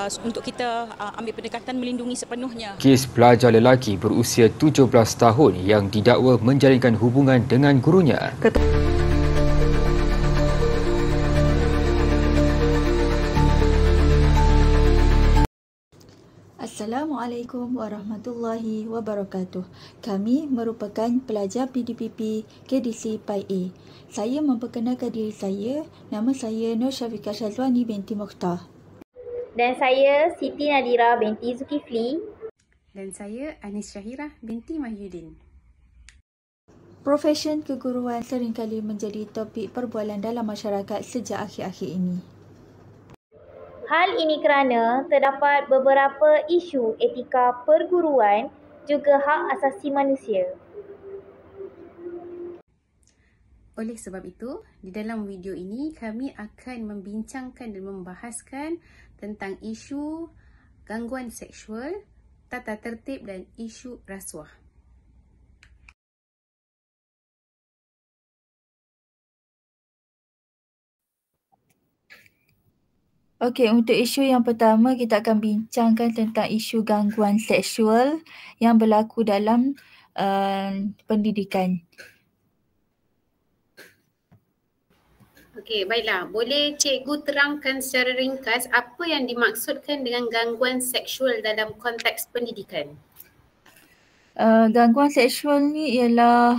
untuk kita ambil pendekatan melindungi sepenuhnya. Kes pelajar lelaki berusia 17 tahun yang didakwa menjalinkan hubungan dengan gurunya. Assalamualaikum warahmatullahi wabarakatuh. Kami merupakan pelajar PDPP KDC PAI A. Saya memperkenalkan diri saya. Nama saya Nur Syafiqah Syazwani binti Mukhtar. Dan saya Siti Nadira binti Zulkifli. Dan saya Anis Syahirah binti Mahyudin. Profesion keguruan seringkali menjadi topik perbualan dalam masyarakat sejak akhir-akhir ini. Hal ini kerana terdapat beberapa isu etika perguruan juga hak asasi manusia. Oleh sebab itu, di dalam video ini kami akan membincangkan dan membahaskan tentang isu gangguan seksual, tata tertib dan isu rasuah. Okey, untuk isu yang pertama kita akan bincangkan tentang isu gangguan seksual yang berlaku dalam pendidikan. Okey, baiklah. Boleh cikgu terangkan secara ringkas apa yang dimaksudkan dengan gangguan seksual dalam konteks pendidikan? Gangguan seksual ni ialah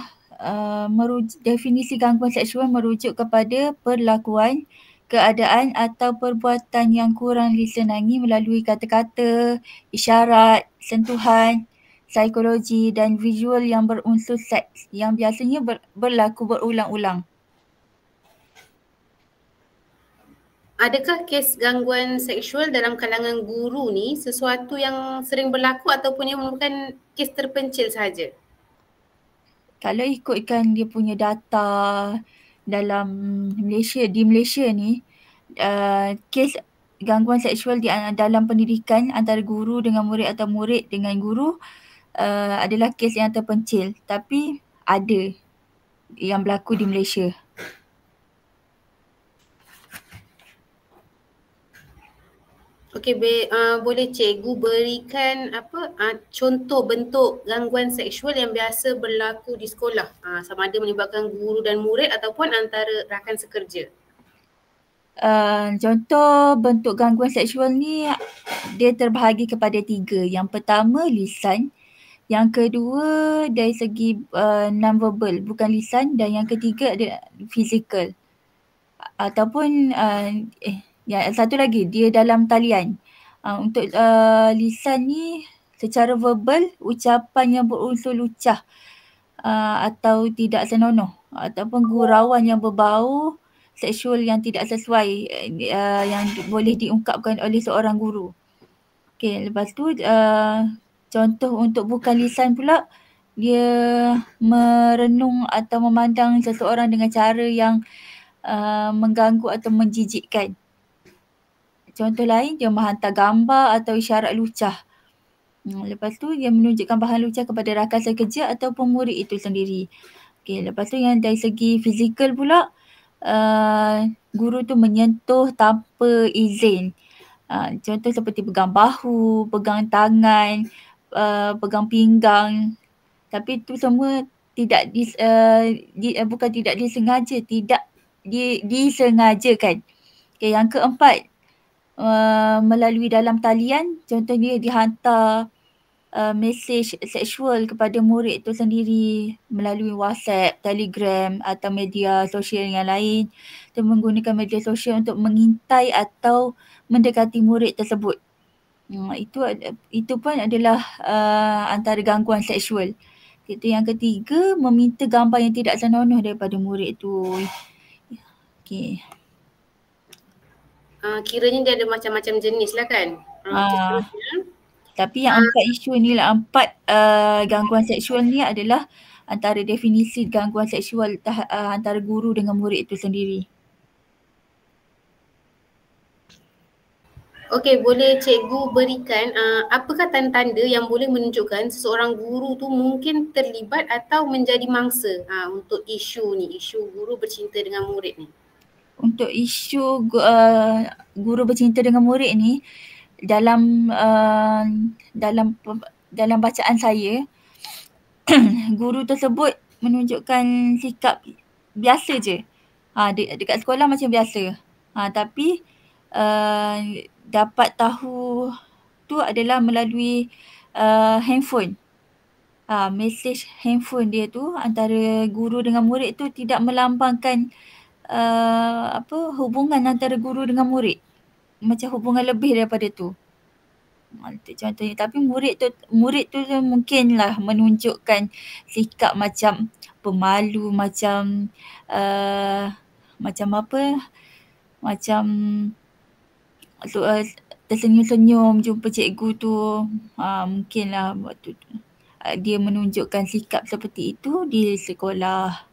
definisi gangguan seksual merujuk kepada perlakuan, keadaan atau perbuatan yang kurang disenangi melalui kata-kata, isyarat, sentuhan, psikologi dan visual yang berunsur seks yang biasanya berlaku berulang-ulang. Adakah kes gangguan seksual dalam kalangan guru ni sesuatu yang sering berlaku ataupun yang merupakan kes terpencil sahaja? Kalau ikutkan dia punya data dalam di Malaysia ni, kes gangguan seksual dalam pendidikan antara guru dengan murid atau murid dengan guru adalah kes yang terpencil, tapi ada yang berlaku di Malaysia. Okey, boleh cikgu berikan contoh bentuk gangguan seksual yang biasa berlaku di sekolah, sama ada melibatkan guru dan murid ataupun antara rakan sekerja? Contoh bentuk gangguan seksual ni dia terbahagi kepada 3. Yang pertama lisan, yang kedua dari segi non-verbal bukan lisan, dan yang ketiga ada fizikal. Ataupun yang satu lagi dia dalam talian. Untuk lisan ni secara verbal ucapan yang berunsur lucah atau tidak senonoh ataupun gurauan yang berbau seksual yang tidak sesuai yang boleh diungkapkan oleh seorang guru. Okey, lepas tu contoh untuk bukan lisan pula, dia merenung atau memandang seseorang dengan cara yang mengganggu atau menjijikkan. Contoh lain, dia menghantar gambar atau isyarat lucah. Lepas tu dia menunjukkan bahan lucah kepada rakan sekerja ataupun murid itu sendiri. Okey, lepas tu yang dari segi fizikal pula, guru tu menyentuh tanpa izin. Contoh seperti pegang bahu, pegang tangan, pegang pinggang. Tapi itu semua tidak bukan tidak disengaja, tidak disengajakan. Okay, yang keempat, melalui dalam talian, contohnya dihantar mesej seksual kepada murid itu sendiri melalui WhatsApp, Telegram atau media sosial yang lain. Dia menggunakan media sosial untuk mengintai atau mendekati murid tersebut. Itu pun adalah antara gangguan seksual. Itu yang ketiga, meminta gambar yang tidak senonoh daripada murid itu. Okey. Kiranya dia ada macam-macam jenis lah kan? Tapi yang 4 isu ni lah, 4 gangguan seksual ni adalah antara definisi gangguan seksual antara guru dengan murid itu sendiri. Okey, boleh cikgu berikan apakah tanda-tanda yang boleh menunjukkan seseorang guru tu mungkin terlibat atau menjadi mangsa untuk isu ni, isu guru bercinta dengan murid ni? Untuk isu guru bercinta dengan murid ni, dalam bacaan saya, guru tersebut menunjukkan sikap biasa je. Dekat sekolah macam biasa. Tapi dapat tahu tu adalah melalui handphone. Mesej handphone dia tu antara guru dengan murid tu tidak melambangkan hubungan antara guru dengan murid. Macam hubungan lebih daripada tu. Itu contohnya. Tapi murid tu mungkinlah menunjukkan sikap macam pemalu, macam tersenyum-senyum jumpa cikgu tu. Mungkinlah waktu tu dia menunjukkan sikap seperti itu di sekolah.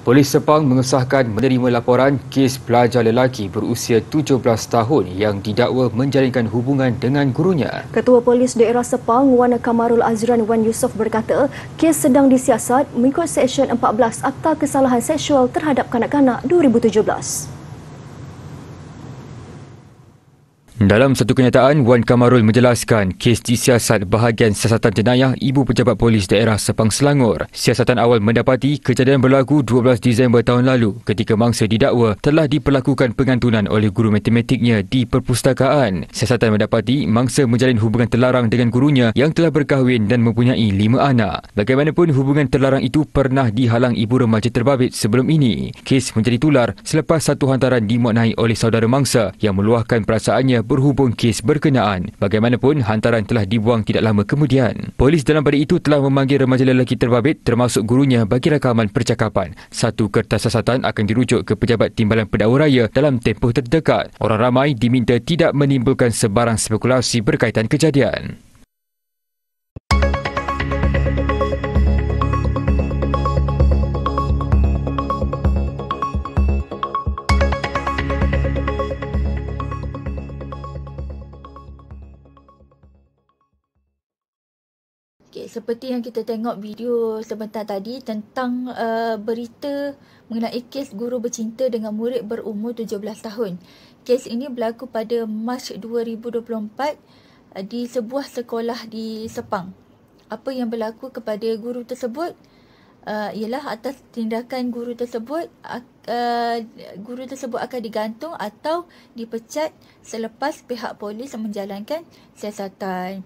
Polis Sepang mengesahkan menerima laporan kes pelajar lelaki berusia 17 tahun yang didakwa menjalinkan hubungan dengan gurunya. Ketua Polis Daerah Sepang, Wan Kamarul Azran Wan Yusof berkata, kes sedang disiasat mengikut Seksyen 14 Akta Kesalahan Seksual Terhadap Kanak-kanak 2017. Dalam satu kenyataan, Wan Kamarul menjelaskan kes disiasat bahagian siasatan jenayah Ibu Pejabat Polis Daerah Sepang Selangor. Siasatan awal mendapati kejadian berlaku 12 Disember tahun lalu ketika mangsa didakwa telah diperlakukan pengantunan oleh guru matematiknya di perpustakaan. Siasatan mendapati mangsa menjalin hubungan terlarang dengan gurunya yang telah berkahwin dan mempunyai 5 anak. Bagaimanapun hubungan terlarang itu pernah dihalang ibu remaja terbabit sebelum ini. Kes menjadi tular selepas satu hantaran dimaknai oleh saudara mangsa yang meluahkan perasaannya berhubung kes berkenaan. Bagaimanapun, hantaran telah dibuang tidak lama kemudian. Polis dalam pada itu telah memanggil remaja lelaki terbabit termasuk gurunya bagi rakaman percakapan. Satu kertas siasatan akan dirujuk ke Pejabat Timbalan Pendakwa Raya dalam tempoh terdekat. Orang ramai diminta tidak menimbulkan sebarang spekulasi berkaitan kejadian. Seperti yang kita tengok video sebentar tadi tentang berita mengenai kes guru bercinta dengan murid berumur 17 tahun. Kes ini berlaku pada Mac 2024 di sebuah sekolah di Sepang. Apa yang berlaku kepada guru tersebut ialah atas tindakan guru tersebut akan digantung atau dipecat selepas pihak polis menjalankan siasatan.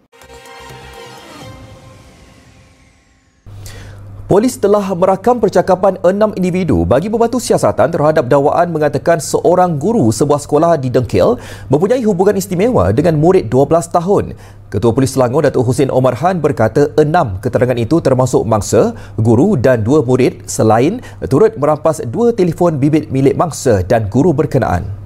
Polis telah merakam percakapan 6 individu bagi membantu siasatan terhadap dakwaan mengatakan seorang guru sebuah sekolah di Dengkil mempunyai hubungan istimewa dengan murid 12 tahun. Ketua Polis Selangor Datuk Husin Omar Han berkata 6 keterangan itu termasuk mangsa, guru dan 2 murid selain turut merampas 2 telefon bimbit milik mangsa dan guru berkenaan.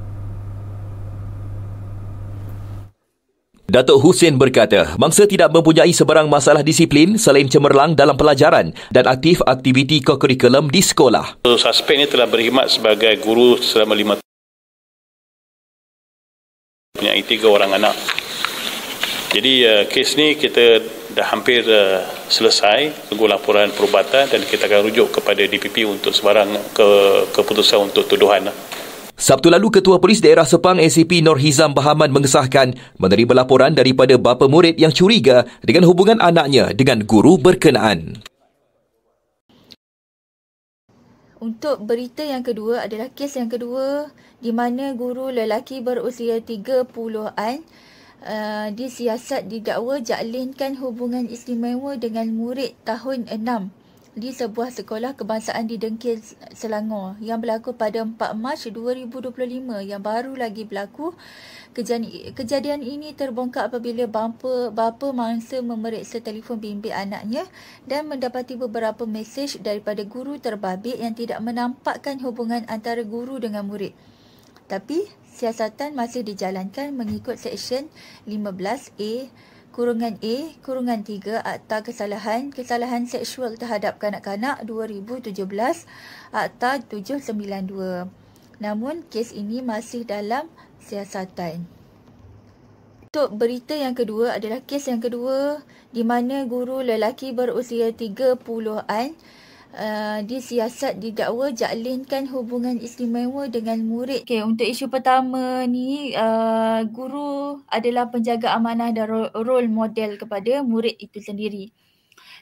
Datuk Husin berkata, mangsa tidak mempunyai sebarang masalah disiplin selain cemerlang dalam pelajaran dan aktif aktiviti kokurikulum di sekolah. Suspek ini telah berkhidmat sebagai guru selama 5 tahun. Mempunyai 3 orang anak. Jadi kes ni kita dah hampir selesai, tunggu laporan perubatan dan kita akan rujuk kepada DPP untuk sebarang keputusan untuk tuduhan. Sabtu lalu, Ketua Polis Daerah Sepang ACP Nur Hizam Bahaman mengesahkan menerima laporan daripada bapa murid yang curiga dengan hubungan anaknya dengan guru berkenaan. Untuk berita yang kedua adalah kes yang kedua di mana guru lelaki berusia 30-an disiasat didakwa jalinkan hubungan istimewa dengan murid tahun 6 di sebuah sekolah kebangsaan di Dengkil, Selangor yang berlaku pada 4 Mac 2025 yang baru lagi berlaku. Kejadian ini terbongkar apabila bapa mangsa memeriksa telefon bimbit anaknya dan mendapati beberapa mesej daripada guru terbabit yang tidak menampakkan hubungan antara guru dengan murid. Tapi siasatan masih dijalankan mengikut Seksyen 15A-A-3 Akta Kesalahan Seksual Terhadap Kanak-kanak 2017 Akta 792. Namun kes ini masih dalam siasatan. Untuk berita yang kedua adalah kes yang kedua di mana guru lelaki berusia 30-an dia siasat didakwa jalinkan hubungan istimewa dengan murid. Okay, untuk isu pertama ni, guru adalah penjaga amanah dan role model kepada murid itu sendiri.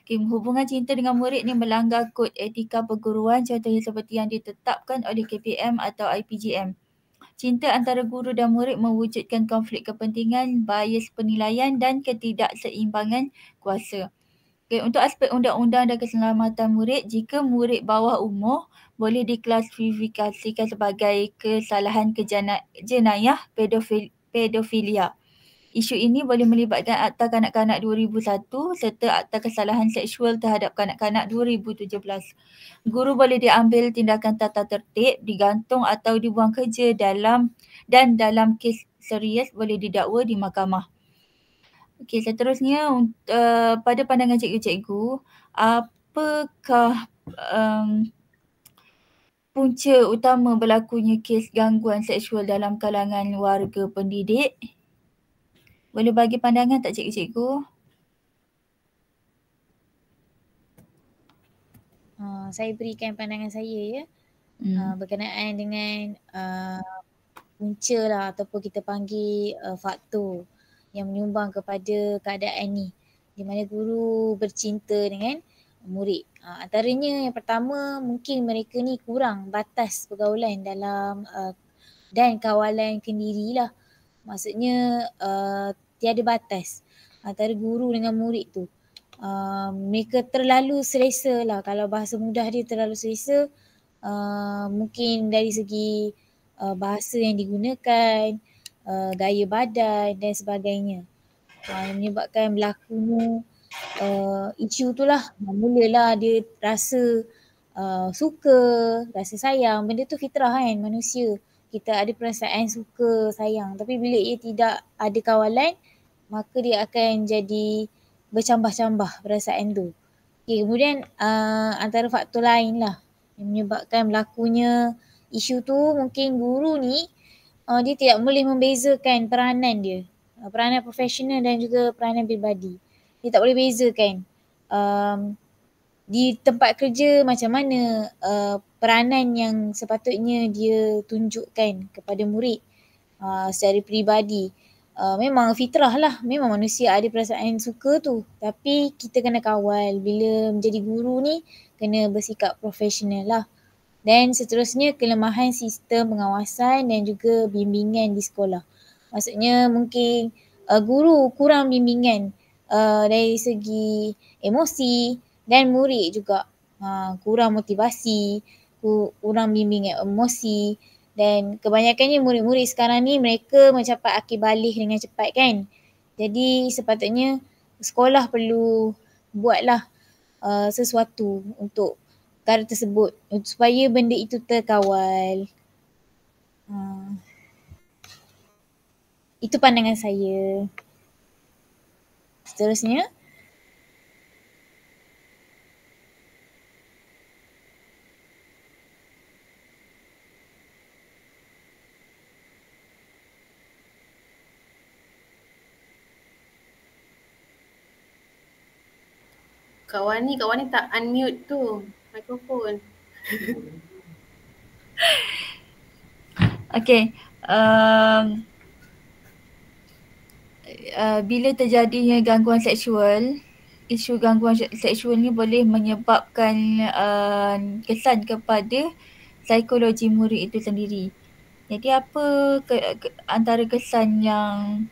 Okay, hubungan cinta dengan murid ni melanggar kod etika perguruan contohnya seperti yang ditetapkan oleh KPM atau IPGM. Cinta antara guru dan murid mewujudkan konflik kepentingan, bias penilaian dan ketidakseimbangan kuasa. Okay, untuk aspek undang-undang dan keselamatan murid, jika murid bawah umur boleh diklasifikasikan sebagai kesalahan jenayah pedofilia. Isu ini boleh melibatkan Akta Kanak-Kanak 2001 serta Akta Kesalahan Seksual terhadap Kanak-Kanak 2017. Guru boleh diambil tindakan tata tertib, digantung atau dibuang kerja dalam kes serius boleh didakwa di mahkamah. Okey, seterusnya pada pandangan cikgu-cikgu, apakah punca utama berlakunya kes gangguan seksual dalam kalangan warga pendidik? Boleh bagi pandangan tak cikgu-cikgu? Saya berikan pandangan saya ya. Berkenaan dengan punca lah ataupun kita panggil faktor yang menyumbang kepada keadaan ni di mana guru bercinta dengan murid. Antaranya yang pertama mungkin mereka ni kurang batas pergaulan dalam dan kawalan kendiri lah. Maksudnya tiada batas antara guru dengan murid tu. Mereka terlalu selesa lah, kalau bahasa mudah dia terlalu selesa. Mungkin dari segi bahasa yang digunakan, gaya badan dan sebagainya. Menyebabkan berlakunya isu tu lah. Mulalah dia rasa suka, rasa sayang. Benda tu fitrah kan manusia. Kita ada perasaan suka, sayang. Tapi bila ia tidak ada kawalan, maka dia akan jadi bercambah-cambah perasaan tu. Okay, kemudian antara faktor lain lah yang menyebabkan berlakunya isu tu, mungkin guru ni dia tidak boleh membezakan peranan dia. Peranan profesional dan juga peranan peribadi. Dia tak boleh bezakan di tempat kerja macam mana peranan yang sepatutnya dia tunjukkan kepada murid secara peribadi. Memang fitrah lah, memang manusia ada perasaan suka tu. Tapi kita kena kawal, bila menjadi guru ni kena bersikap profesional lah. Dan seterusnya kelemahan sistem pengawasan dan juga bimbingan di sekolah. Maksudnya mungkin guru kurang bimbingan dari segi emosi dan murid juga kurang motivasi, kurang bimbingan emosi. Dan kebanyakannya murid-murid sekarang ni mereka mencapai akhir balik dengan cepat kan. Jadi sepatutnya sekolah perlu buatlah sesuatu untuk perkara tersebut supaya benda itu terkawal. Itu pandangan saya. Seterusnya. Kawan ni tak unmute tu mikrofon. Okey. Bila terjadinya gangguan seksual, isu gangguan seksual ni boleh menyebabkan kesan kepada psikologi murid itu sendiri. Jadi apa antara kesan yang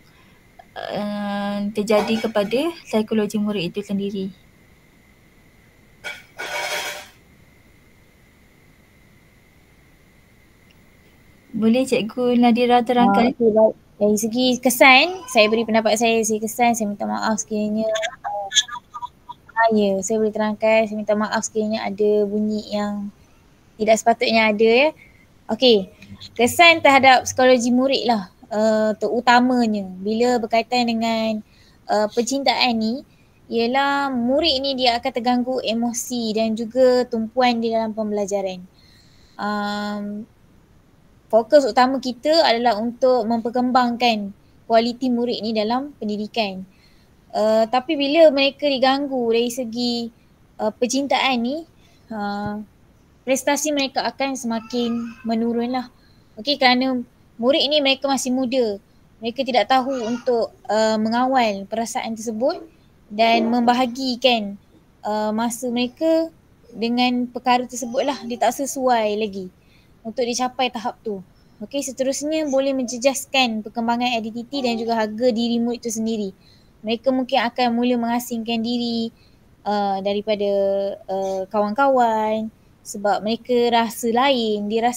terjadi kepada psikologi murid itu sendiri? Boleh Cikgu Nadira terangkan? Okay, baik. Dari segi kesan, saya beri pendapat saya. Segi kesan, saya minta maaf sekiranya saya boleh terangkan. Saya minta maaf sekiranya ada bunyi yang tidak sepatutnya ada ya. Okey, kesan terhadap psikologi murid lah terutamanya bila berkaitan dengan percintaan ni, ialah murid ni dia akan terganggu emosi dan juga tumpuan di dalam pembelajaran. Fokus utama kita adalah untuk memperkembangkan kualiti murid ni dalam pendidikan. Tapi bila mereka diganggu dari segi percintaan ni, prestasi mereka akan semakin menurun lah. Okey, kerana murid ni mereka masih muda. Mereka tidak tahu untuk mengawal perasaan tersebut dan membahagikan masa mereka dengan perkara tersebut lah. Dia tak sesuai lagi untuk dicapai tahap tu. Okey, seterusnya boleh menjejaskan perkembangan identiti dan juga harga diri murid itu sendiri. Mereka mungkin akan mula mengasingkan diri daripada kawan-kawan sebab mereka rasa lain, dia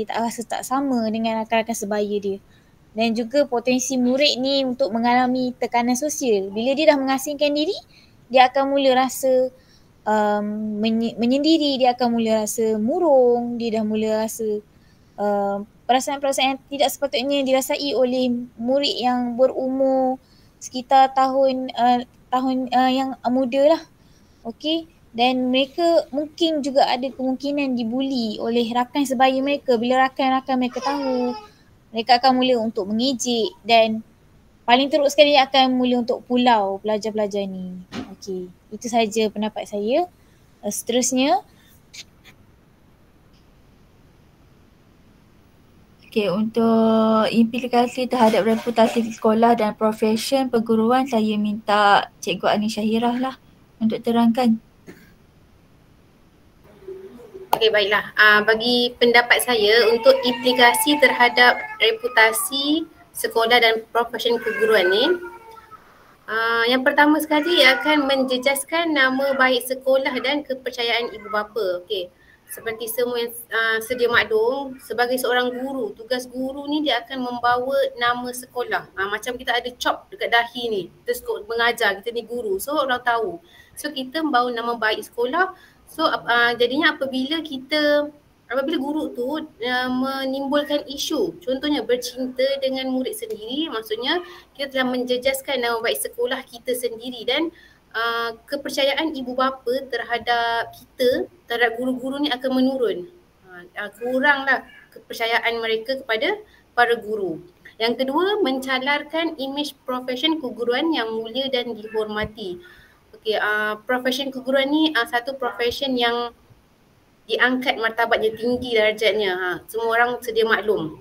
tak rasa tak sama dengan rakan-rakan sebaya dia. Dan juga potensi murid ni untuk mengalami tekanan sosial. Bila dia dah mengasingkan diri, dia akan mula rasa menyendiri, dia akan mula rasa murung, dia dah mula rasa perasaan-perasaan yang tidak sepatutnya dirasai oleh murid yang berumur sekitar tahun yang muda lah. Okey, dan mereka mungkin juga ada kemungkinan dibuli oleh rakan sebaya mereka. Bila rakan-rakan mereka tahu, mereka akan mula untuk mengejek dan paling teruk sekali dia akan mula untuk pulau pelajar-pelajar ni. Okey, itu saja pendapat saya. Seterusnya, okey, untuk implikasi terhadap reputasi sekolah dan profesion perguruan, saya minta Cikgu Ani Syahirah lah untuk terangkan. Okey, baiklah. Bagi pendapat saya untuk implikasi terhadap reputasi sekolah dan profesion keguruan ni, yang pertama sekali akan menjejaskan nama baik sekolah dan kepercayaan ibu bapa. Okey. Seperti semua yang sedia maklum, sebagai seorang guru, tugas guru ni dia akan membawa nama sekolah. Macam kita ada cop dekat dahi ni, kita mengajar, kita ni guru, so orang tahu. So kita membawa nama baik sekolah. So jadinya apabila guru tu menimbulkan isu, contohnya bercinta dengan murid sendiri, maksudnya kita telah menjejaskan nama baik sekolah kita sendiri dan kepercayaan ibu bapa terhadap kita, terhadap guru-guru ni akan menurun. Kuranglah kepercayaan mereka kepada para guru. Yang kedua, mencalarkan imej profesion keguruan yang mulia dan dihormati. Okey, profesion keguruan ni satu profesion yang diangkat martabatnya, tinggi darjatnya. Semua orang sedia maklum.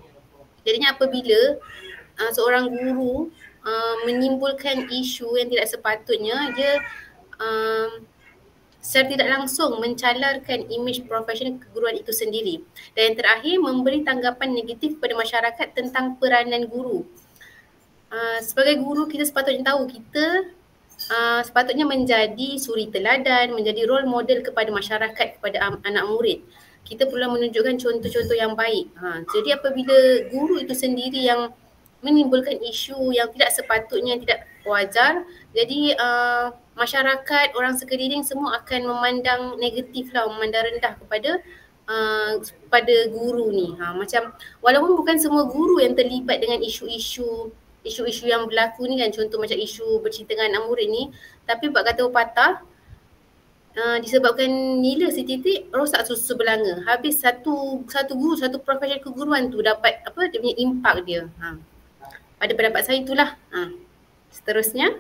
Jadinya apabila seorang guru menimbulkan isu yang tidak sepatutnya, dia secara tidak langsung mencalarkan imej profesion keguruan itu sendiri. Dan yang terakhir, memberi tanggapan negatif kepada masyarakat tentang peranan guru. Sebagai guru, kita sepatutnya tahu kita sepatutnya menjadi suri teladan, menjadi role model kepada masyarakat, kepada anak murid. Kita perlu menunjukkan contoh-contoh yang baik. Jadi apabila guru itu sendiri yang menimbulkan isu yang tidak sepatutnya, yang tidak wajar, jadi masyarakat, orang sekeliling semua akan memandang negatif lah, memandang rendah kepada guru ni. Macam walaupun bukan semua guru yang terlibat dengan isu-isu yang berlaku ni kan, contoh macam isu bercinta dengan anak murid ni, tapi buat kata pepatah, disebabkan nila setitik rosak susu belanga. Habis satu guru, satu profesion keguruan tu dapat dia punya impak dia. Pada pendapat saya itulah. Seterusnya,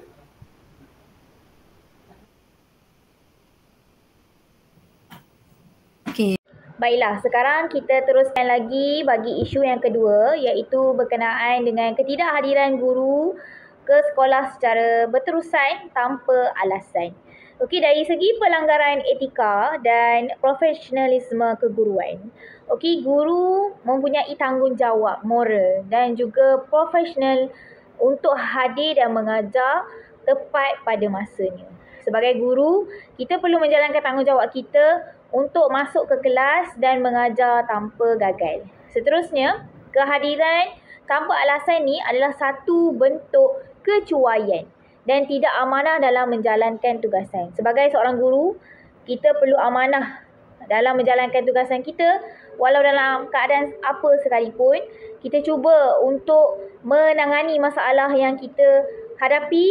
okey. Baiklah, sekarang kita teruskan lagi bagi isu yang kedua, iaitu berkenaan dengan ketidakhadiran guru ke sekolah secara berterusan tanpa alasan. Okey, dari segi pelanggaran etika dan profesionalisme keguruan, okey, guru mempunyai tanggungjawab moral dan juga profesional untuk hadir dan mengajar tepat pada masanya. Sebagai guru, kita perlu menjalankan tanggungjawab kita untuk masuk ke kelas dan mengajar tanpa gagal. Seterusnya, kehadiran tanpa alasan ni adalah satu bentuk kecuaian dan tidak amanah dalam menjalankan tugasan. Sebagai seorang guru, kita perlu amanah dalam menjalankan tugasan kita, walau dalam keadaan apa sekalipun. Kita cuba untuk menangani masalah yang kita hadapi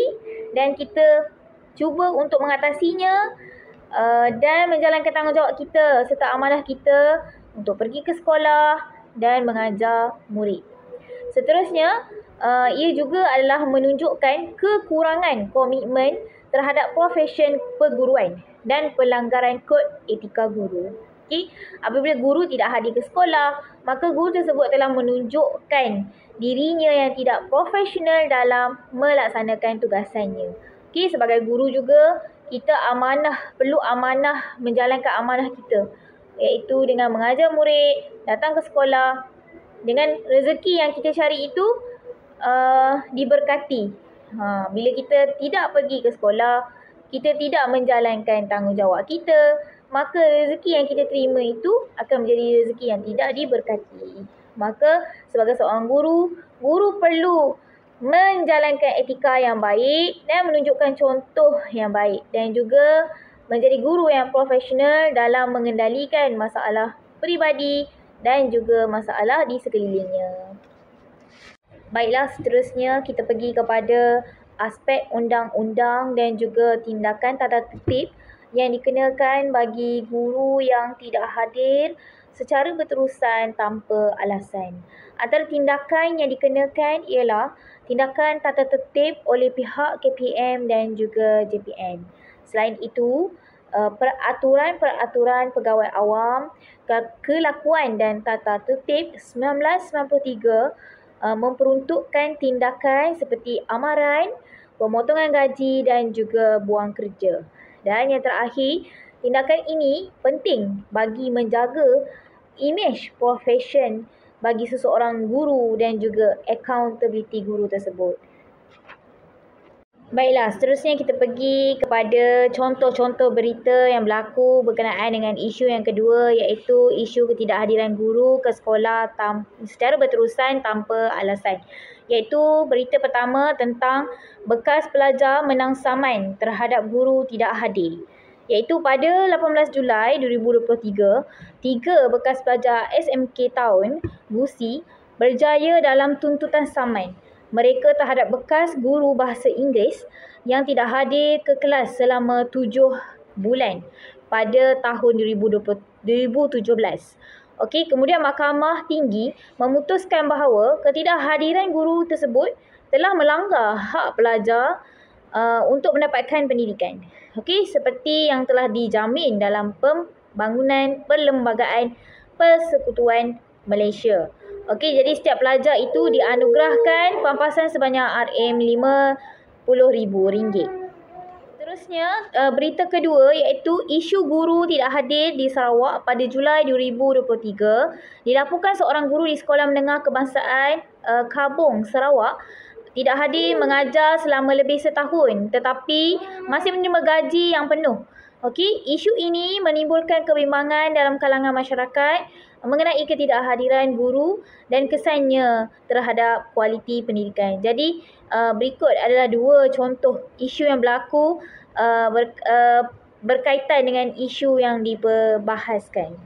dan kita cuba untuk mengatasinya dan menjalankan tanggungjawab kita serta amanah kita untuk pergi ke sekolah dan mengajar murid. Seterusnya, ia juga adalah menunjukkan kekurangan komitmen terhadap profesion perguruan dan pelanggaran kod etika guru. Okay. Apabila guru tidak hadir ke sekolah, maka guru tersebut telah menunjukkan dirinya yang tidak profesional dalam melaksanakan tugasannya. Okay. Sebagai guru juga, kita perlu amanah menjalankan amanah kita, iaitu dengan mengajar murid, datang ke sekolah, dengan rezeki yang kita cari itu diberkati. Bila kita tidak pergi ke sekolah, kita tidak menjalankan tanggungjawab kita, maka rezeki yang kita terima itu akan menjadi rezeki yang tidak diberkati. Maka sebagai seorang guru, guru perlu menjalankan etika yang baik dan menunjukkan contoh yang baik, dan juga menjadi guru yang profesional dalam mengendalikan masalah peribadi dan juga masalah di sekelilingnya. Baiklah, seterusnya kita pergi kepada aspek undang-undang dan juga tindakan tata tertib yang dikenakan bagi guru yang tidak hadir secara berterusan tanpa alasan. Antara tindakan yang dikenakan ialah tindakan tata tertib oleh pihak KPM dan juga JPN. Selain itu, peraturan pegawai awam, kelakuan dan tata tertib 1993 memperuntukkan tindakan seperti amaran, pemotongan gaji dan juga buang kerja. Dan yang terakhir, tindakan ini penting bagi menjaga imej profesion bagi seseorang guru dan juga accountability guru tersebut. Baiklah, seterusnya kita pergi kepada contoh-contoh berita yang berlaku berkenaan dengan isu yang kedua, iaitu isu ketidakhadiran guru ke sekolah secara berterusan tanpa alasan. Iaitu berita pertama tentang bekas pelajar menang saman terhadap guru tidak hadir. Iaitu pada 18 Julai 2023, 3 bekas pelajar SMK Town, Gusi, berjaya dalam tuntutan saman mereka terhadap bekas guru bahasa Inggeris yang tidak hadir ke kelas selama 7 bulan pada tahun 2017. Okey, kemudian Mahkamah Tinggi memutuskan bahawa ketidakhadiran guru tersebut telah melanggar hak pelajar untuk mendapatkan pendidikan. Okey, seperti yang telah dijamin dalam Pembangunan Perlembagaan Persekutuan Malaysia. Okey, jadi setiap pelajar itu dianugerahkan pampasan sebanyak RM50,000. Seterusnya, berita kedua iaitu isu guru tidak hadir di Sarawak pada Julai 2023. Dilaporkan seorang guru di Sekolah Menengah Kebangsaan Kabong, Sarawak tidak hadir mengajar selama lebih setahun tetapi masih menerima gaji yang penuh. Okey, isu ini menimbulkan kebimbangan dalam kalangan masyarakat mengenai ketidakhadiran guru dan kesannya terhadap kualiti pendidikan. Jadi, berikut adalah 2 contoh isu yang berlaku berkaitan dengan isu yang diperbahaskan.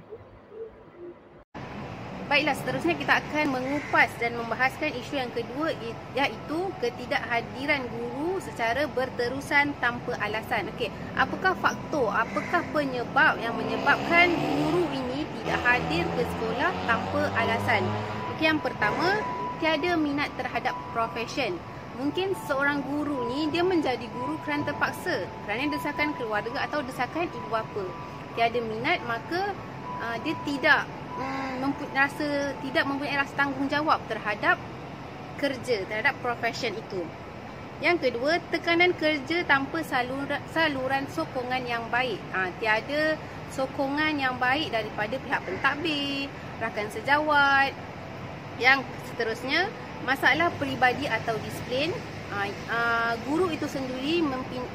Baiklah, seterusnya kita akan mengupas dan membahaskan isu yang kedua, iaitu ketidakhadiran guru secara berterusan tanpa alasan. Okey, apakah faktor, apakah penyebab yang menyebabkan guru ini tidak hadir ke sekolah tanpa alasan? Okey, yang pertama, tiada minat terhadap profesion. Mungkin seorang guru ni dia menjadi guru kerana terpaksa, kerana desakan keluarga atau desakan ibu bapa. Tiada minat, maka dia tidak mempunyai rasa tanggungjawab terhadap kerja, terhadap profesion itu. Yang kedua, tekanan kerja tanpa saluran sokongan yang baik. Tiada sokongan yang baik daripada pihak pentadbir, rakan sejawat. Yang seterusnya, masalah peribadi atau disiplin. Guru itu sendiri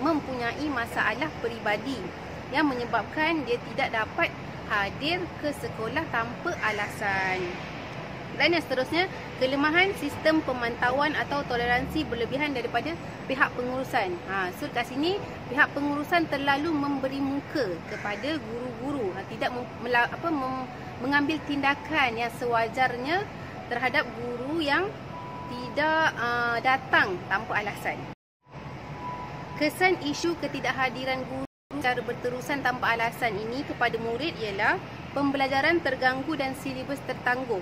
mempunyai masalah peribadi yang menyebabkan dia tidak dapat hadir ke sekolah tanpa alasan. Dan yang seterusnya, kelemahan sistem pemantauan atau toleransi berlebihan daripada pihak pengurusan. So kat sini pihak pengurusan terlalu memberi muka kepada guru-guru, tidak mengambil tindakan yang sewajarnya terhadap guru yang tidak datang tanpa alasan. Kesan isu ketidakhadiran guru secara berterusan tanpa alasan ini kepada murid ialah pembelajaran terganggu dan silibus tertangguh.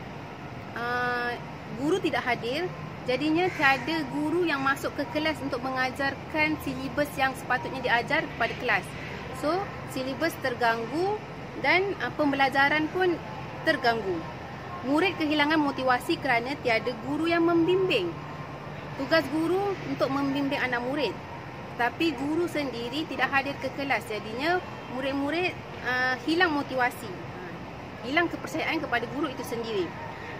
Guru tidak hadir Jadinya tiada guru yang masuk ke kelas untuk mengajarkan silibus yang sepatutnya diajar kepada kelas. So, silibus terganggu dan pembelajaran pun terganggu. Murid kehilangan motivasi kerana tiada guru yang membimbing. Tugas guru untuk membimbing anak murid. Tapi guru sendiri tidak hadir ke kelas. Jadinya murid-murid hilang motivasi. Hilang kepercayaan kepada guru itu sendiri.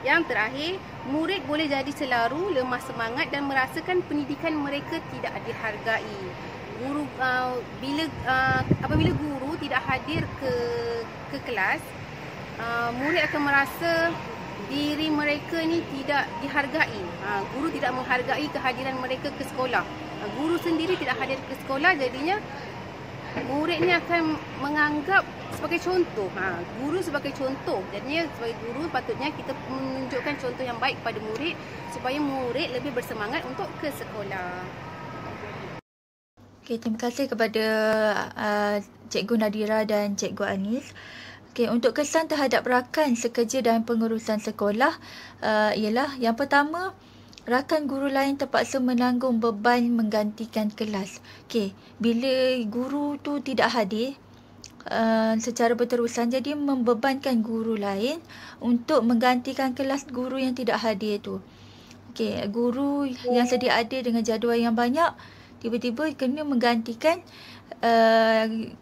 Yang terakhir, murid boleh jadi selaru, lemah semangat dan merasakan pendidikan mereka tidak dihargai. Guru apabila guru tidak hadir ke kelas, murid akan merasa diri mereka ni tidak dihargai. Guru tidak menghargai kehadiran mereka ke sekolah. Guru sendiri tidak hadir ke sekolah, jadinya murid ni akan menganggap sebagai contoh. Guru sebagai contoh. Jadinya sebagai guru patutnya kita menunjukkan contoh yang baik kepada murid supaya murid lebih bersemangat untuk ke sekolah. Okay, terima kasih kepada Cikgu Nadira dan Cikgu Anis. Okay, untuk kesan terhadap rakan sekerja dan pengurusan sekolah ialah yang pertama, rakan guru lain terpaksa menanggung beban menggantikan kelas. Okay, bila guru tu tidak hadir secara berterusan, jadi membebankan guru lain untuk menggantikan kelas guru yang tidak hadir tu. Okay, guru yang sedia ada dengan jadual yang banyak tiba-tiba kena menggantikan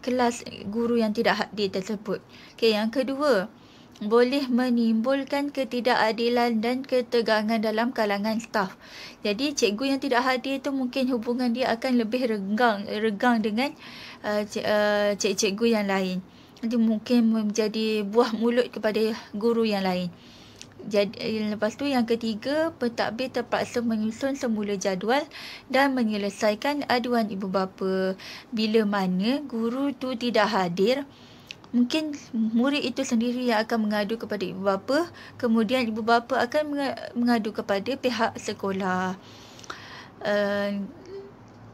kelas guru yang tidak hadir tersebut. Okay, yang kedua, boleh menimbulkan ketidakadilan dan ketegangan dalam kalangan staf. Jadi cikgu yang tidak hadir tu mungkin hubungan dia akan lebih regang dengan cikgu yang lain. Nanti mungkin menjadi buah mulut kepada guru yang lain. Jadi, lepas tu yang ketiga, pentadbir terpaksa menyusun semula jadual dan menyelesaikan aduan ibu bapa. Bila mana guru tu tidak hadir, mungkin murid itu sendiri yang akan mengadu kepada ibu bapa, kemudian ibu bapa akan mengadu kepada pihak sekolah.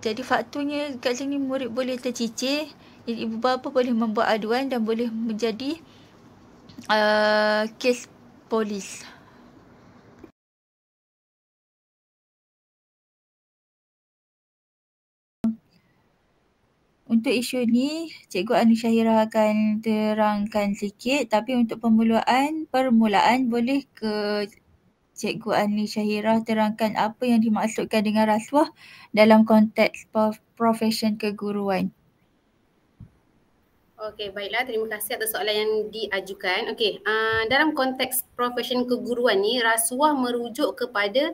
Jadi faktornya kat sini murid boleh tercicir, jadi ibu bapa boleh membuat aduan dan boleh menjadi kes polis. Untuk isu ni, Cikgu Anu Syahira akan terangkan sikit, tapi untuk permulaan boleh ke Cikgu Anu Syahira terangkan apa yang dimaksudkan dengan rasuah dalam konteks profesion keguruan. Okey, baiklah. Terima kasih atas soalan yang diajukan. Okey, dalam konteks profesion keguruan ni, rasuah merujuk kepada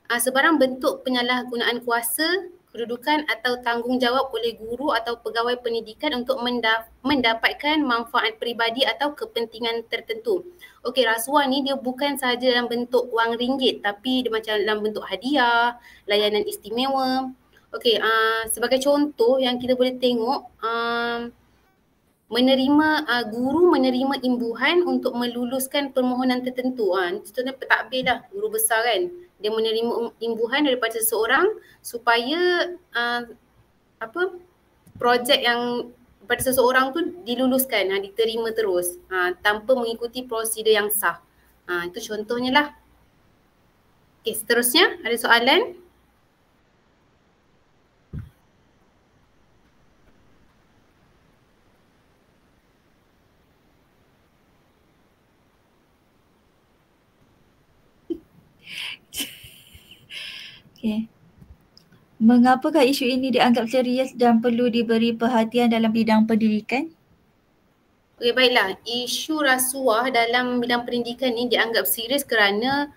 sebarang bentuk penyalahgunaan kuasa, kedudukan atau tanggungjawab oleh guru atau pegawai pendidikan untuk mendapatkan manfaat peribadi atau kepentingan tertentu. Okey, rasuah ni dia bukan sahaja dalam bentuk wang ringgit, tapi dia macam dalam bentuk hadiah, layanan istimewa. Okey, sebagai contoh yang kita boleh tengok, guru menerima imbuhan untuk meluluskan permohonan tertentu. Contohnya pentadbir lah, guru besar kan. Dia menerima imbuhan daripada seseorang supaya projek yang daripada seseorang tu diluluskan, diterima terus tanpa mengikuti prosedur yang sah. Itu contohnya lah. Okay, seterusnya ada soalan? Okay. Mengapakah isu ini dianggap serius dan perlu diberi perhatian dalam bidang pendidikan? Okey, baiklah. Isu rasuah dalam bidang pendidikan ni dianggap serius kerana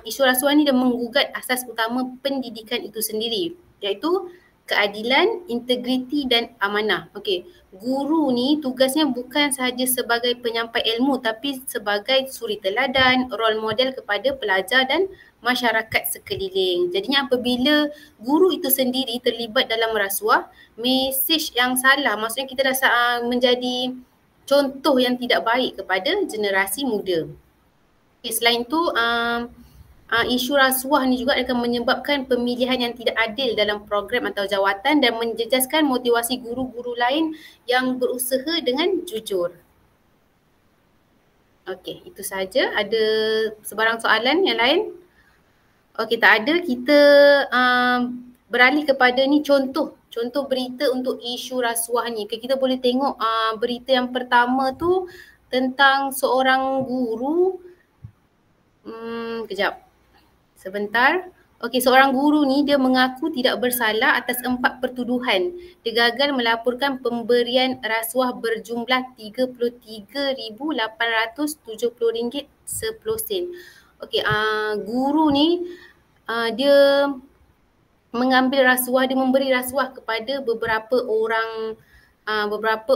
isu rasuah ni dia menggugat asas utama pendidikan itu sendiri, iaitu keadilan, integriti dan amanah. Okey, guru ni tugasnya bukan sahaja sebagai penyampai ilmu tapi sebagai suri teladan, role model kepada pelajar dan masyarakat sekeliling. Jadinya apabila guru itu sendiri terlibat dalam rasuah, mesej yang salah, maksudnya kita dah menjadi contoh yang tidak baik kepada generasi muda. Okay, selain itu, isu rasuah ni juga akan menyebabkan pemilihan yang tidak adil dalam program atau jawatan dan menjejaskan motivasi guru-guru lain yang berusaha dengan jujur. Okey, itu sahaja. Ada sebarang soalan yang lain? Okey, tak ada. Kita beralih kepada ni contoh berita untuk isu rasuah ni. Okay, kita boleh tengok berita yang pertama tu tentang seorang guru. Kejap. Sebentar. Okey, seorang guru ni dia mengaku tidak bersalah atas 4 pertuduhan. Dia gagal melaporkan pemberian rasuah berjumlah RM33,870.10. Okey, guru ni dia mengambil rasuah, dia memberi rasuah kepada beberapa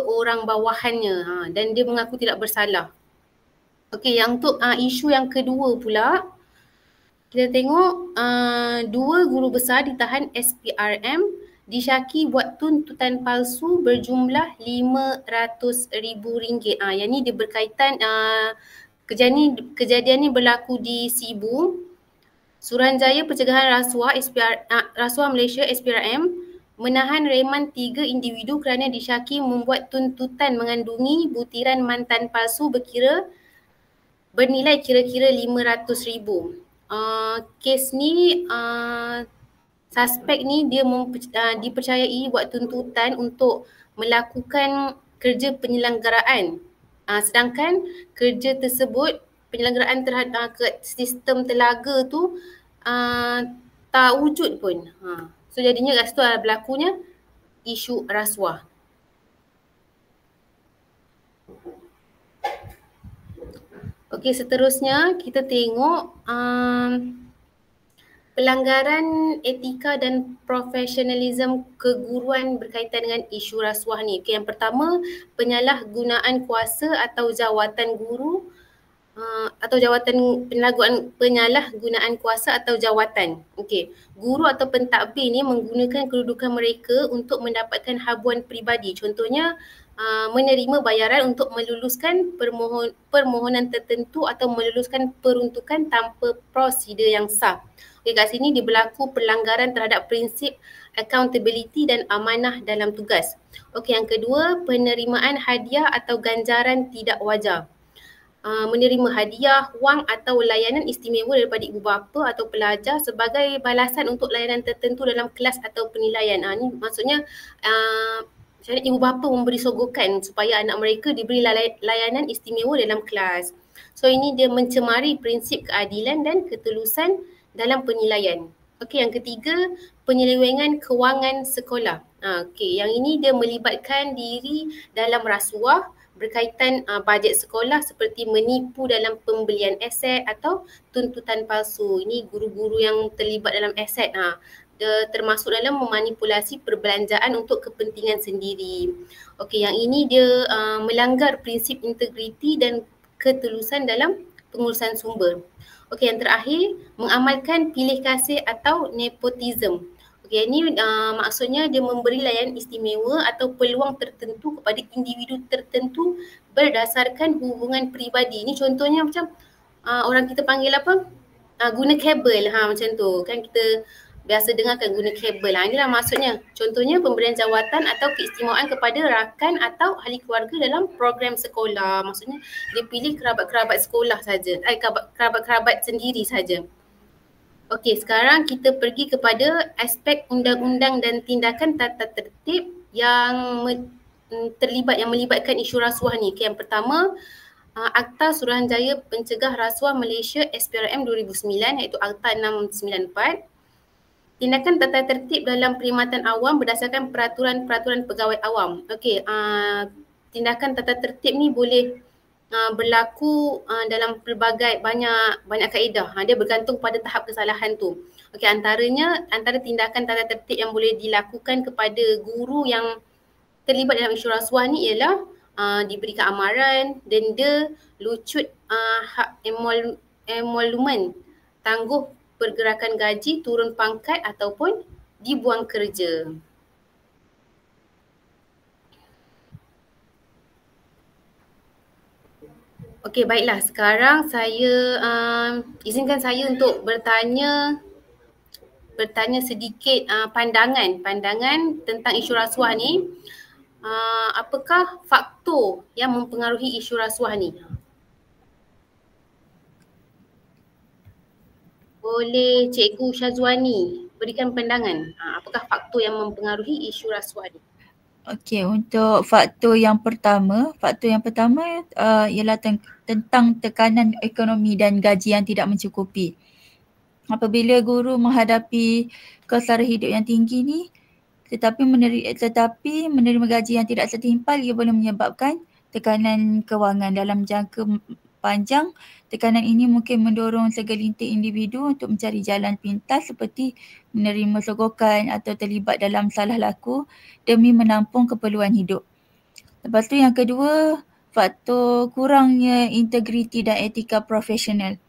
orang bawahannya dan dia mengaku tidak bersalah. Okey, yang untuk isu yang kedua pula, kita tengok 2 guru besar ditahan SPRM disyaki buat tuntutan palsu berjumlah RM500,000. Yang ni dia berkaitan kejadian ni berlaku di Sibu. Suruhanjaya Pencegahan Rasuah Rasuah Malaysia SPRM menahan reman 3 individu kerana disyaki membuat tuntutan mengandungi butiran mantan palsu bernilai kira-kira RM500,000. Kes ni suspek ni dia dipercayai buat tuntutan untuk melakukan kerja penyelenggaraan. Sedangkan kerja tersebut, penyelenggaraan terhadap sistem telaga tu tak wujud pun. So jadinya kat situ berlakunya isu rasuah. Okey, seterusnya kita tengok pelanggaran etika dan profesionalism keguruan berkaitan dengan isu rasuah ni. Okay, yang pertama, penyalahgunaan kuasa atau jawatan guru atau jawatan penyalahgunaan kuasa atau jawatan. Okey, guru atau pentadbir ni menggunakan kedudukan mereka untuk mendapatkan habuan peribadi. Contohnya menerima bayaran untuk meluluskan permohonan tertentu atau meluluskan peruntukan tanpa prosedur yang sah. Okay, kat sini dia berlaku pelanggaran terhadap prinsip accountability dan amanah dalam tugas. Okey, yang kedua, penerimaan hadiah atau ganjaran tidak wajar. Menerima hadiah, wang atau layanan istimewa daripada ibu bapa atau pelajar sebagai balasan untuk layanan tertentu dalam kelas atau penilaian. Ni maksudnya macam mana ibu bapa memberi sogokan supaya anak mereka diberi layanan istimewa dalam kelas. So ini dia mencemari prinsip keadilan dan ketulusan dalam penilaian. Okey, yang ketiga, penyelewengan kewangan sekolah. Okey, yang ini dia melibatkan diri dalam rasuah berkaitan bajet sekolah seperti menipu dalam pembelian aset atau tuntutan palsu. Ini guru-guru yang terlibat dalam aset. Termasuk dalam memanipulasi perbelanjaan untuk kepentingan sendiri. Okey, yang ini dia melanggar prinsip integriti dan ketulusan dalam pengurusan sumber. Okey, yang terakhir, mengamalkan pilih kasih atau nepotism. Okey, ini maksudnya dia memberi layanan istimewa atau peluang tertentu kepada individu tertentu berdasarkan hubungan peribadi. Ini contohnya macam orang kita panggil apa? Guna kabel macam tu. Kan kita biasa dengarkan guna kabel. Inilah maksudnya. Contohnya pemberian jawatan atau keistimewaan kepada rakan atau ahli keluarga dalam program sekolah. Maksudnya dia pilih kerabat-kerabat sekolah saja. Kerabat-kerabat sendiri saja. Okey, sekarang kita pergi kepada aspek undang-undang dan tindakan tata tertib yang melibatkan isu rasuah ni. Okay, yang pertama, Akta Suruhanjaya Pencegah Rasuah Malaysia SPRM 2009 iaitu Akta 694. Tindakan tata tertib dalam perkhidmatan awam berdasarkan peraturan pegawai awam. Okey, tindakan tata tertib ni boleh berlaku dalam pelbagai banyak kaedah. Dia bergantung pada tahap kesalahan tu. Okey, antara tindakan tata tertib yang boleh dilakukan kepada guru yang terlibat dalam isu rasuah ni ialah diberikan amaran, denda, lucut hak emolumen, tangguh pergerakan gaji, turun pangkat ataupun dibuang kerja. Okey, baiklah. Sekarang saya izinkan saya untuk bertanya sedikit pandangan tentang isu rasuah ni. Apakah faktor yang mempengaruhi isu rasuah ni? Boleh Cikgu Syazwani berikan pandangan apakah faktor yang mempengaruhi isu rasuah ni? Okey, untuk faktor yang pertama ialah tentang tekanan ekonomi dan gaji yang tidak mencukupi. Apabila guru menghadapi kos sara hidup yang tinggi ni, tetapi menerima gaji yang tidak setimpal, ia boleh menyebabkan tekanan kewangan dalam jangka panjang. Tekanan ini mungkin mendorong segelintir individu untuk mencari jalan pintas seperti menerima sogokan atau terlibat dalam salah laku demi menampung keperluan hidup. Lepas tu yang kedua, faktor kurangnya integriti dan etika profesional.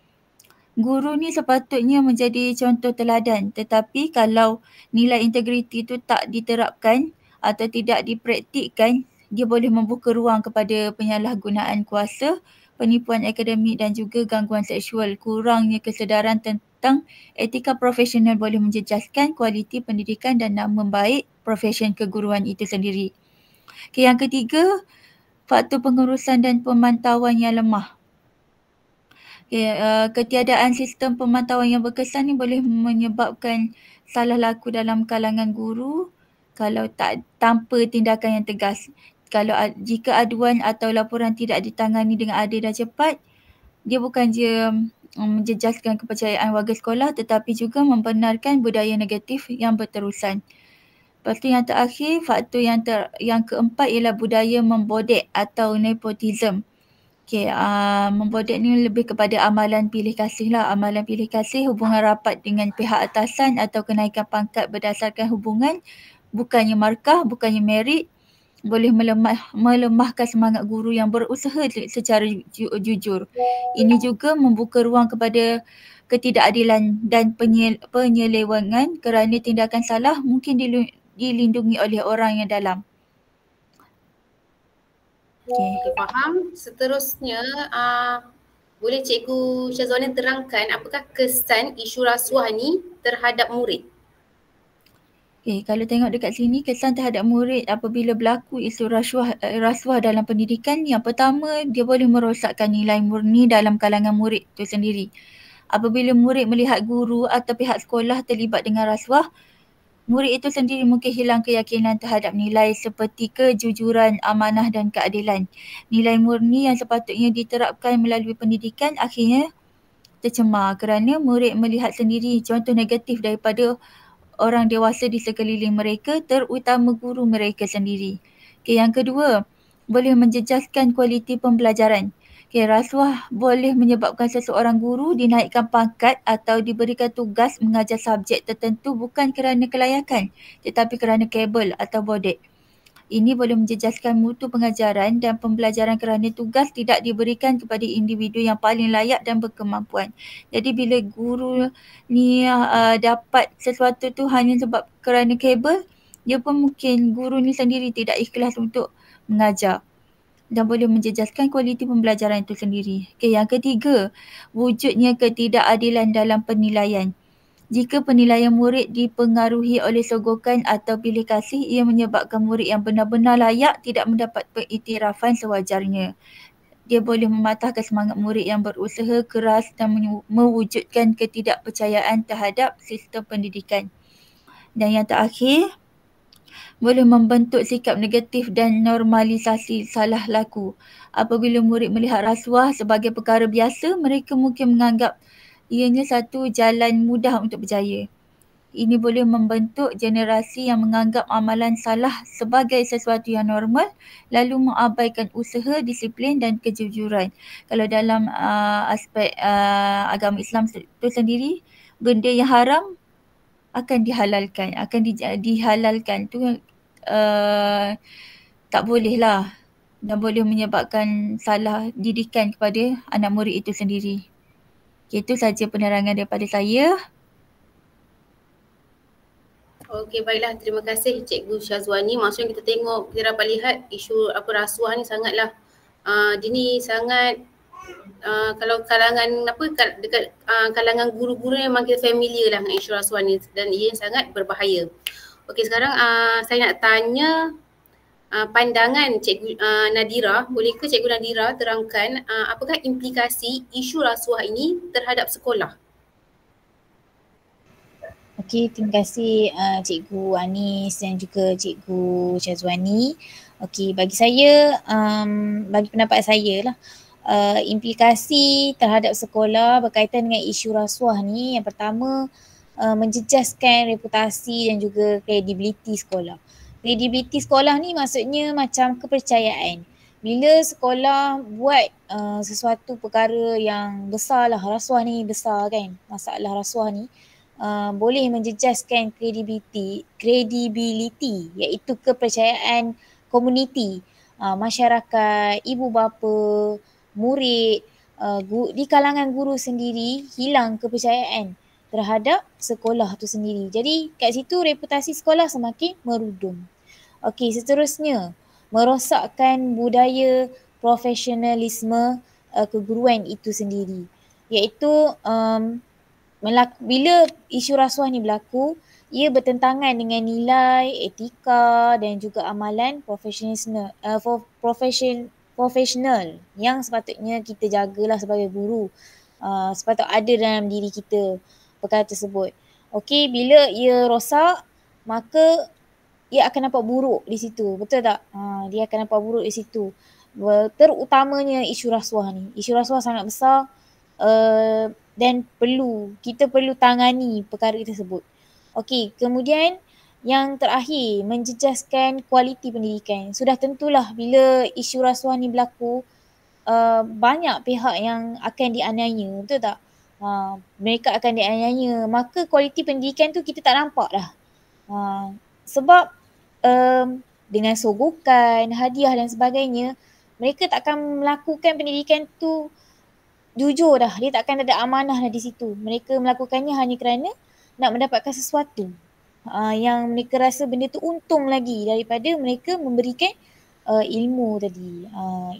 Guru ni sepatutnya menjadi contoh teladan, tetapi kalau nilai integriti itu tak diterapkan atau tidak dipraktikkan, dia boleh membuka ruang kepada penyalahgunaan kuasa, penipuan akademik dan juga gangguan seksual. Kurangnya kesedaran tentang etika profesional boleh menjejaskan kualiti pendidikan dan nama baik profesion keguruan itu sendiri. Okay, yang ketiga, faktor pengurusan dan pemantauan yang lemah. Ketiadaan sistem pemantauan yang berkesan ni boleh menyebabkan salah laku dalam kalangan guru kalau tanpa tindakan yang tegas. Jika aduan atau laporan tidak ditangani dengan adil dan cepat, dia bukan je menjejaskan kepercayaan warga sekolah tetapi juga membenarkan budaya negatif yang berterusan. Lepas tu yang terakhir, faktor yang keempat ialah budaya membodek atau nepotism. Membodek ni lebih kepada amalan pilih kasih lah. Amalan pilih kasih, hubungan rapat dengan pihak atasan atau kenaikan pangkat berdasarkan hubungan, bukannya markah, bukannya merit, boleh melemahkan semangat guru yang berusaha secara jujur. Ini juga membuka ruang kepada ketidakadilan dan penyelewengan kerana tindakan salah mungkin dilindungi oleh orang yang dalam. Okay, faham. Seterusnya, boleh Cikgu Syazwani terangkan apakah kesan isu rasuah ni terhadap murid? Okay, kalau tengok dekat sini, kesan terhadap murid apabila berlaku isu rasuah dalam pendidikan, yang pertama, dia boleh merosakkan nilai murni dalam kalangan murid itu sendiri. Apabila murid melihat guru atau pihak sekolah terlibat dengan rasuah, murid itu sendiri mungkin hilang keyakinan terhadap nilai seperti kejujuran, amanah dan keadilan. Nilai murni yang sepatutnya diterapkan melalui pendidikan akhirnya tercemar kerana murid melihat sendiri contoh negatif daripada orang dewasa di sekeliling mereka, terutama guru mereka sendiri. Okay, yang kedua, boleh menjejaskan kualiti pembelajaran. Okay, rasuah boleh menyebabkan seseorang guru dinaikkan pangkat atau diberikan tugas mengajar subjek tertentu bukan kerana kelayakan tetapi kerana kabel atau bodek. Ini boleh menjejaskan mutu pengajaran dan pembelajaran kerana tugas tidak diberikan kepada individu yang paling layak dan berkemampuan. Jadi bila guru ni dapat sesuatu tu hanya sebab kerana kabel, dia pun mungkin guru ni sendiri tidak ikhlas untuk mengajar dan boleh menjejaskan kualiti pembelajaran itu sendiri. Okay, yang ketiga, wujudnya ketidakadilan dalam penilaian. Jika penilaian murid dipengaruhi oleh sogokan atau pilih kasih, ia menyebabkan murid yang benar-benar layak tidak mendapat pengiktirafan sewajarnya. Dia boleh mematahkan semangat murid yang berusaha keras dan mewujudkan ketidakpercayaan terhadap sistem pendidikan. Dan yang terakhir, boleh membentuk sikap negatif dan normalisasi salah laku. Apabila murid melihat rasuah sebagai perkara biasa, mereka mungkin menganggap ianya satu jalan mudah untuk berjaya. Ini boleh membentuk generasi yang menganggap amalan salah sebagai sesuatu yang normal lalu mengabaikan usaha, disiplin dan kejujuran. Kalau dalam aspek agama Islam itu sendiri, benda yang haram akan dihalalkan, dihalalkan tu tak boleh lah dan boleh menyebabkan salah didikan kepada anak murid itu sendiri. Itu saja penerangan daripada saya. Okey, baiklah. Terima kasih Cikgu Syazwani. Maksudnya kita tengok, kita dapat lihat isu rasuah ni sangatlah dia ni sangat kalau kalangan dekat kalangan guru-guru memang kita familiar lah dengan isu rasuah ni dan ia sangat berbahaya. Okey, sekarang saya nak tanya pandangan Cikgu Nadira. Boleh ke Cikgu Nadira terangkan apakah implikasi isu rasuah ini terhadap sekolah? Okey, terima kasih Cikgu Anis dan juga Cikgu Syazwani. Okey, bagi saya, bagi pendapat saya lah, implikasi terhadap sekolah berkaitan dengan isu rasuah ni, yang pertama menjejaskan reputasi dan juga kredibiliti sekolah. Kredibiliti sekolah ni maksudnya macam kepercayaan. Bila sekolah buat sesuatu perkara yang besar lah, rasuah ni besar kan, masalah rasuah ni, boleh menjejaskan kredibiliti iaitu kepercayaan komuniti, masyarakat, ibu bapa, murid, di kalangan guru sendiri hilang kepercayaan terhadap sekolah tu sendiri. Jadi kat situ reputasi sekolah semakin merudum. Okey, seterusnya merosakkan budaya profesionalisme keguruan itu sendiri, iaitu bila isu rasuah ni berlaku, ia bertentangan dengan nilai, etika dan juga amalan profesional yang sepatutnya kita jagalah sebagai guru. Sepatutnya ada dalam diri kita perkara tersebut. Okey, bila ia rosak, maka ia akan nampak buruk di situ. Betul tak? Dia akan nampak buruk di situ. Terutamanya isu rasuah ni. Isu rasuah sangat besar. Dan kita perlu tangani perkara tersebut. Okey, kemudian yang terakhir, menjejaskan kualiti pendidikan. Sudah tentulah bila isu rasuah ni berlaku, banyak pihak yang akan dianiaya, betul tak? Mereka akan dianiaya, maka kualiti pendidikan tu kita tak nampak dah. Sebab dengan sogokan, hadiah dan sebagainya, mereka takkan melakukan pendidikan tu jujur dah, dia takkan ada amanah dah di situ. Mereka melakukannya hanya kerana nak mendapatkan sesuatu yang mereka rasa benda tu untung lagi daripada mereka memberikan ilmu tadi.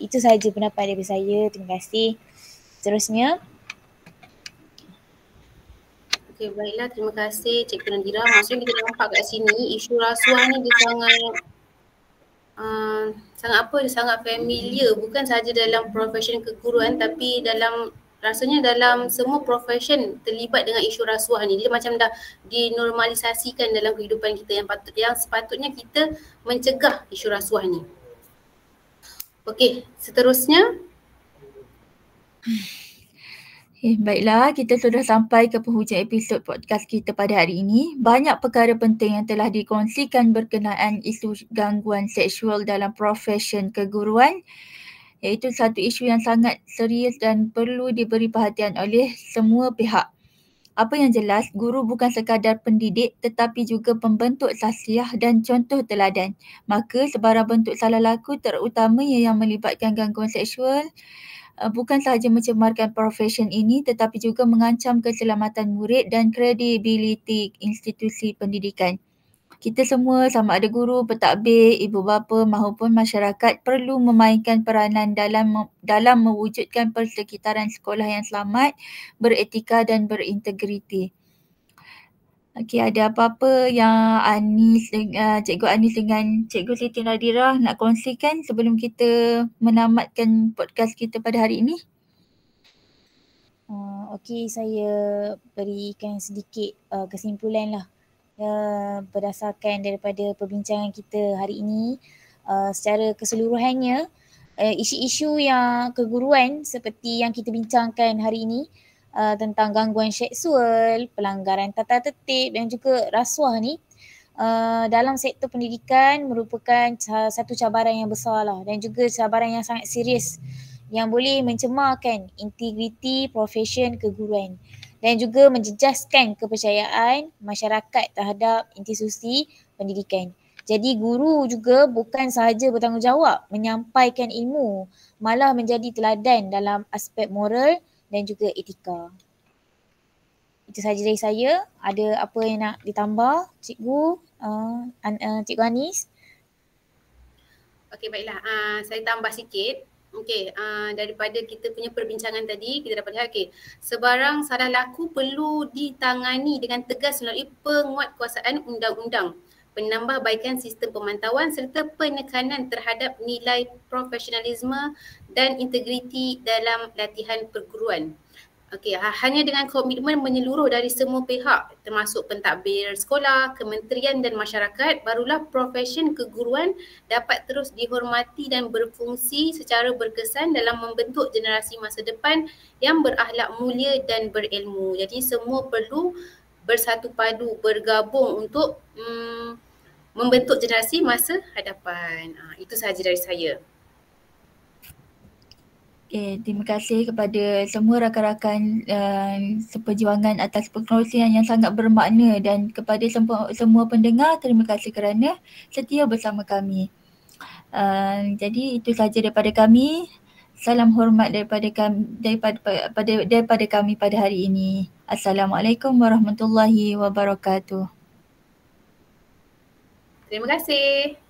Itu sahaja pendapat daripada saya. Terima kasih. Seterusnya. Okey, baiklah, terima kasih Cikgu Nadira. Maksudnya kita nampak kat sini isu rasuah ni dia sangat familiar, bukan sahaja dalam profession keguruan tapi rasanya dalam semua profession terlibat dengan isu rasuah ni. Dia macam dah dinormalisasikan dalam kehidupan kita yang sepatutnya kita mencegah isu rasuah ni. Okey, seterusnya. Baiklah, kita sudah sampai ke penghujung episod podcast kita pada hari ini. Banyak perkara penting yang telah dikongsikan berkenaan isu gangguan seksual dalam profession keguruan, iaitu satu isu yang sangat serius dan perlu diberi perhatian oleh semua pihak. Apa yang jelas, guru bukan sekadar pendidik tetapi juga pembentuk sasiah dan contoh teladan. Maka sebarang bentuk salah laku terutamanya yang melibatkan gangguan seksual bukan sahaja mencemarkan profession ini tetapi juga mengancam keselamatan murid dan kredibiliti institusi pendidikan. Kita semua sama ada guru, pentadbir, ibu bapa maupun masyarakat perlu memainkan peranan dalam mewujudkan persekitaran sekolah yang selamat, beretika dan berintegriti. Okey, ada apa-apa yang Cikgu Anis dengan Cikgu Siti Nadira nak kongsikan sebelum kita menamatkan podcast kita pada hari ini? Okey, saya berikan sedikit kesimpulan lah. Berdasarkan daripada perbincangan kita hari ini, secara keseluruhannya, isu-isu yang keguruan seperti yang kita bincangkan hari ini, tentang gangguan seksual, pelanggaran tata tertib dan juga rasuah ni dalam sektor pendidikan merupakan satu cabaran yang besar lah, dan juga cabaran yang sangat serius yang boleh mencemarkan integriti profession keguruan dan juga menjejaskan kepercayaan masyarakat terhadap institusi pendidikan. Jadi guru juga bukan sahaja bertanggungjawab menyampaikan ilmu, malah menjadi teladan dalam aspek moral dan juga etika. Itu sahaja dari saya. Ada apa yang nak ditambah, Cikgu? Cikgu Anis? Okey, baiklah. Saya tambah sikit. Okey, daripada kita punya perbincangan tadi, kita dapat lihat, sebarang salah laku perlu ditangani dengan tegas melalui penguatkuasaan undang-undang, penambahbaikan sistem pemantauan serta penekanan terhadap nilai profesionalisme dan integriti dalam latihan perguruan. Okey, hanya dengan komitmen menyeluruh dari semua pihak termasuk pentadbir sekolah, kementerian dan masyarakat, barulah profesyen keguruan dapat terus dihormati dan berfungsi secara berkesan dalam membentuk generasi masa depan yang berakhlak mulia dan berilmu. Jadi semua perlu bersatu padu, bergabung untuk membentuk generasi masa hadapan. Itu sahaja dari saya. Okay, terima kasih kepada semua rakan-rakan seperjuangan atas perkongsian yang sangat bermakna, dan kepada semua pendengar, terima kasih kerana setia bersama kami. Jadi itu sahaja daripada kami. Salam hormat daripada kami pada hari ini. Assalamualaikum warahmatullahi wabarakatuh. Terima kasih.